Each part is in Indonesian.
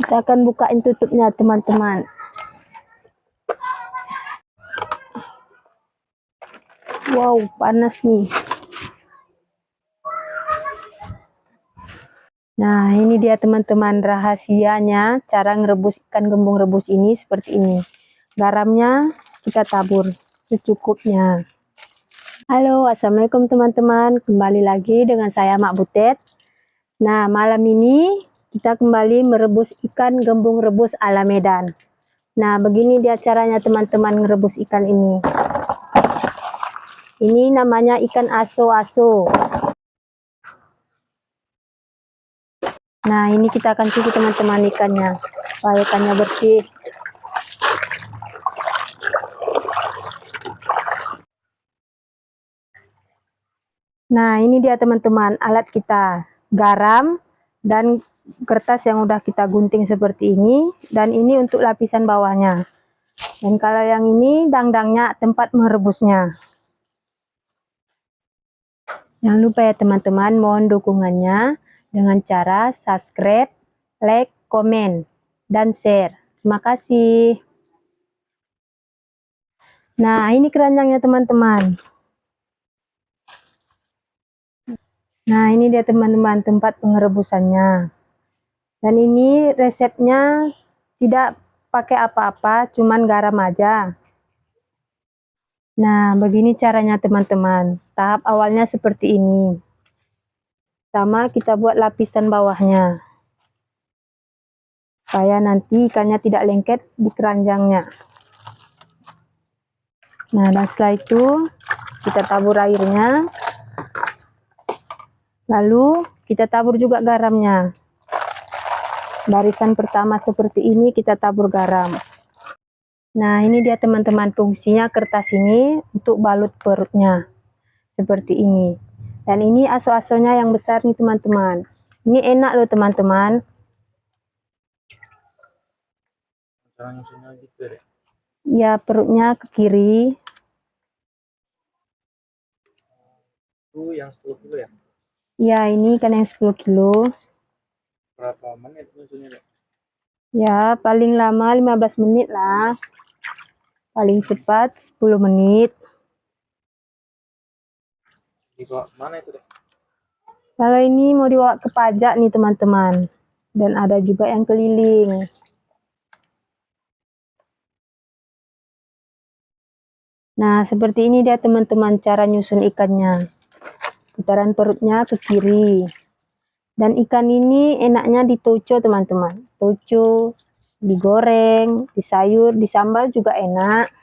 Kita akan bukain tutupnya, teman-teman. Wow, panas nih. Nah, ini dia teman-teman rahasianya cara ngerebus ikan gembung rebus ini seperti ini. Garamnya kita tabur secukupnya. Halo, assalamualaikum teman-teman. Kembali lagi dengan saya Mak Butet. Nah, malam ini kita kembali merebus ikan gembung rebus ala Medan. Nah, begini dia caranya teman-teman merebus ikan ini. Ini namanya ikan aso-aso. Nah, ini kita akan cuci teman-teman ikannya, supaya ikannya bersih. Nah, ini dia teman-teman alat kita, garam dan kertas yang udah kita gunting seperti ini, dan ini untuk lapisan bawahnya. Dan kalau yang ini dangdangnya tempat merebusnya. Jangan lupa ya teman-teman, mohon dukungannya dengan cara subscribe, like, komen, dan share. Terima kasih. Nah, ini keranjangnya teman-teman. Nah, ini dia teman-teman tempat pengerebusannya. Dan ini resepnya tidak pakai apa-apa, cuman garam aja. Nah, begini caranya teman-teman. Tahap awalnya seperti ini. Sama kita buat lapisan bawahnya, supaya nanti ikannya tidak lengket di keranjangnya. Nah, dan setelah itu kita tabur airnya, lalu kita tabur juga garamnya. Barisan pertama seperti ini kita tabur garam. Nah, ini dia teman-teman fungsinya kertas ini untuk balut perutnya seperti ini. Dan ini aso-asonya yang besar nih teman-teman. Ini enak loh teman-teman. Ya, perutnya ke kiri. Itu yang 10 kilo ya? Ya, ini kan yang 10 kilo. Berapa menit nyusunnya, Dek? Ya, paling lama 15 menit lah. Paling cepat 10 menit. Dibawa mana itu, Dek? Kalau ini mau dibawa ke pajak nih teman-teman. Dan ada juga yang keliling. Nah, seperti ini dia teman-teman cara nyusun ikannya. Putaran perutnya ke kiri. Dan ikan ini enaknya ditoco teman-teman. Toco, digoreng, disayur, disambal juga enak.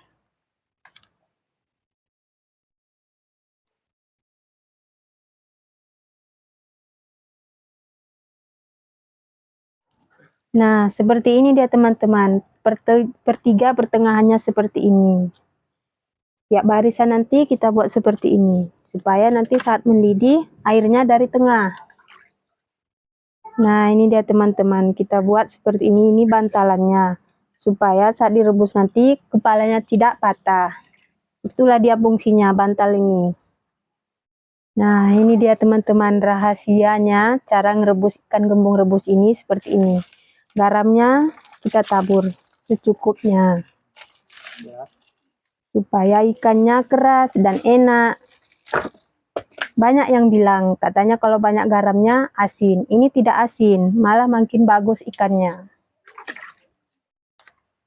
Nah, seperti ini dia teman-teman. Pertiga pertengahannya seperti ini. Tiap barisan nanti kita buat seperti ini. Supaya nanti saat mendidih, airnya dari tengah. Nah, ini dia teman-teman. Kita buat seperti ini. Ini bantalannya. Supaya saat direbus nanti, kepalanya tidak patah. Itulah dia fungsinya, bantal ini. Nah, ini dia teman-teman rahasianya cara ngerebus ikan gembung rebus ini seperti ini. Garamnya kita tabur secukupnya. Ya. Supaya ikannya keras dan enak. Banyak yang bilang, katanya kalau banyak garamnya asin. Ini tidak asin, malah makin bagus ikannya.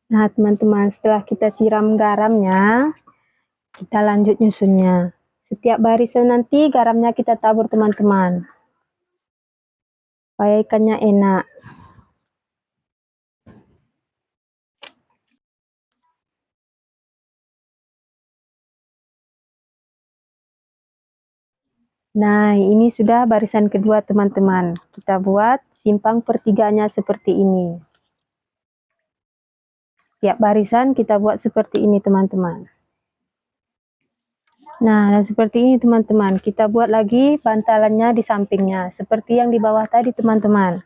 Nah, teman-teman, setelah kita siram garamnya, kita lanjut nyusunnya. Setiap barisan nanti garamnya kita tabur teman-teman. Supaya ikannya enak. Nah, ini sudah barisan kedua teman-teman. Kita buat simpang pertiganya seperti ini. Tiap barisan kita buat seperti ini teman-teman. Nah, dan seperti ini teman-teman. Kita buat lagi bantalannya di sampingnya. Seperti yang di bawah tadi teman-teman.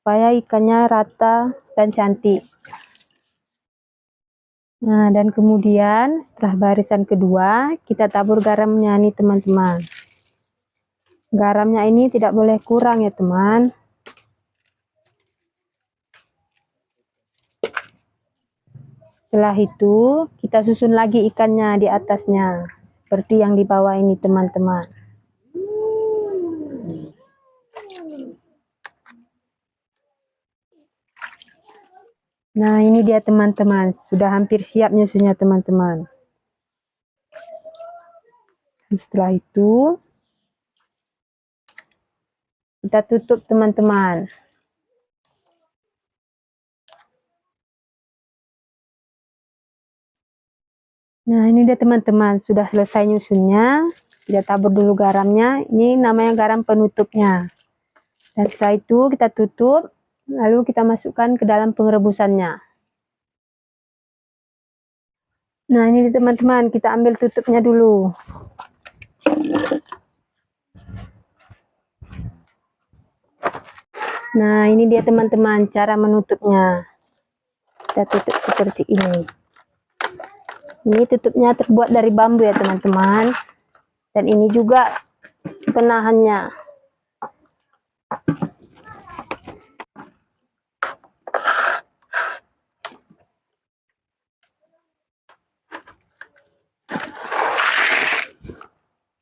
Supaya ikannya rata dan cantik. Nah, dan kemudian setelah barisan kedua, kita tabur garamnya nih teman-teman. Garamnya ini tidak boleh kurang ya teman. Setelah itu, kita susun lagi ikannya di atasnya. Seperti yang di bawah ini, teman-teman. Nah, ini dia teman-teman. Sudah hampir siap nyusunnya, teman-teman. Setelah itu, kita tutup, teman-teman. Nah, ini dia teman-teman, sudah selesai nyusunnya. Kita tabur dulu garamnya. Ini namanya garam penutupnya. Dan setelah itu kita tutup, lalu kita masukkan ke dalam pengrebusannya. Nah, ini dia teman-teman, kita ambil tutupnya dulu. Nah, ini dia teman-teman, cara menutupnya. Kita tutup seperti ini. Ini tutupnya terbuat dari bambu ya teman-teman. Dan ini juga penahannya.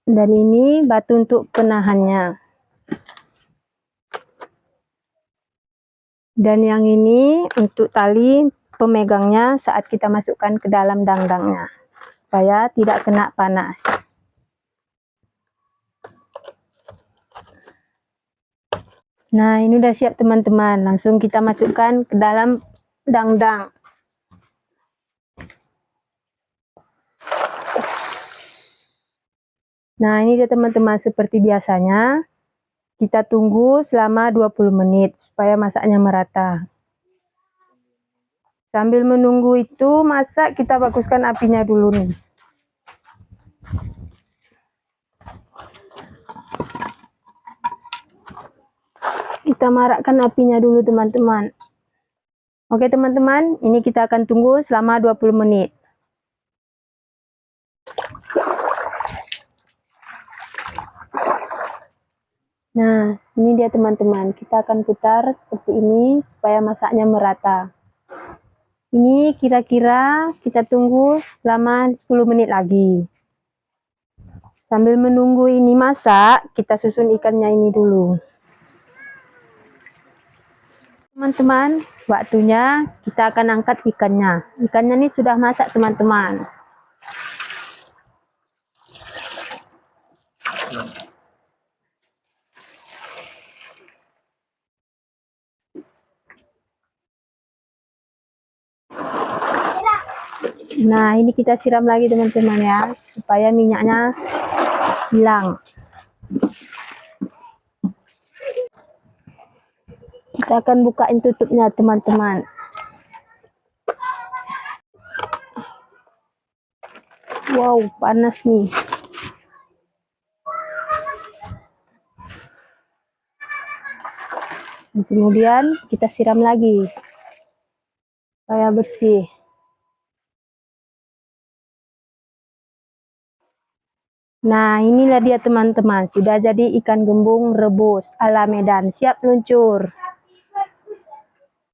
Dan ini batu untuk penahannya. Dan yang ini untuk tali pemegangnya saat kita masukkan ke dalam dangdangnya, supaya tidak kena panas. Nah, ini udah siap teman-teman. Langsung kita masukkan ke dalam dangdang. Nah, ini dia teman-teman, seperti biasanya kita tunggu selama 20 menit supaya masaknya merata. Sambil menunggu itu masak, kita baguskan apinya dulu nih. Kita marakkan apinya dulu teman-teman. Oke teman-teman, ini kita akan tunggu selama 20 menit. Nah, ini dia teman-teman, kita akan putar seperti ini supaya masaknya merata. Ini kira-kira kita tunggu selama 10 menit lagi. Sambil menunggu ini masak, kita susun ikannya ini dulu. Teman-teman, waktunya kita akan angkat ikannya. Ikannya ini sudah masak teman-teman. Nah, ini kita siram lagi teman-teman ya, supaya minyaknya hilang. Kita akan bukain tutupnya teman-teman. Wow, panas nih. Dan kemudian kita siram lagi supaya bersih. Nah, inilah dia teman-teman, sudah jadi ikan gembung rebus ala Medan, siap luncur.